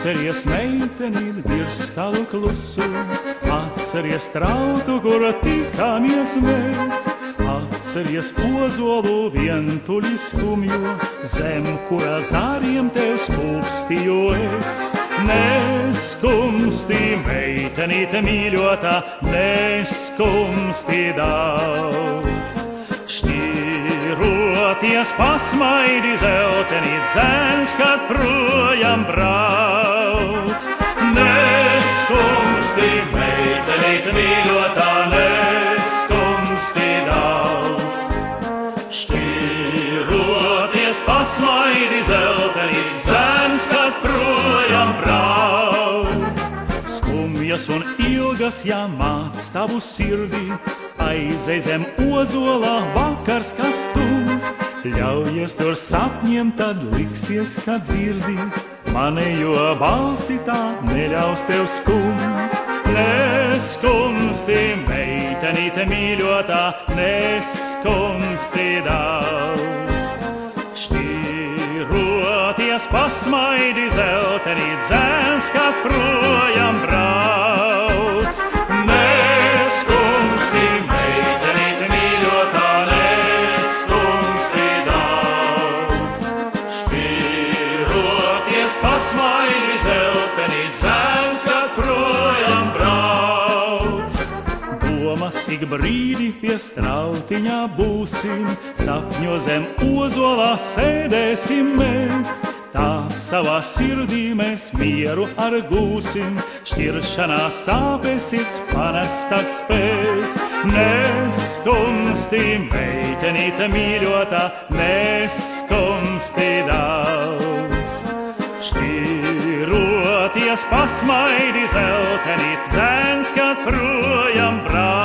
Atceries meitenīt virstalu klusu, atceries trautu, kur tikāmies mēs. Atceries ozolu vientuļi skumjo, zem kura zāriem tev skūpstīju es. Neskumsti, meitenīte mīļotā, neskumsti daudz. Šķiroties pasmaidi zeltenīt zēns, kad projām brauc. Neskumsti, meitenīte mīļotā, neskumsti daudz. Šķiroties pasmaidi zeltenīt zēns, kad projām brauc. Skumjas un ilgas jāmāc tavu sirdī, aizej zem ozola vakar skatums. Ļaujies tur sapņiem, tad liksies, ka dzirdi manējo balsi, tā neļaus tev skumt. Neskumsti, meitenīte mīļotā, neskumsti daudz. Šķiroties pasmaidi zeltenīt zēns, kad projām brauc. Neskumsti, meitenīte mīļotā, neskumsti daudz. Šķiroties pasmaidi zeltenīt zēns, kad projām brauc. Domas ik brīdi pie strautiņā būsim, sapņo zem ozolā sēdēsim mēs. Tā savā sirdī mēs mieru ar gūsim, šķiršanā sāpes sirds panest atspēs. Neskumsti, meitenīte mīļotā, neskumsti daudz. Šķiroties pasmaidi zeltenīt zēns, kad projām brauc.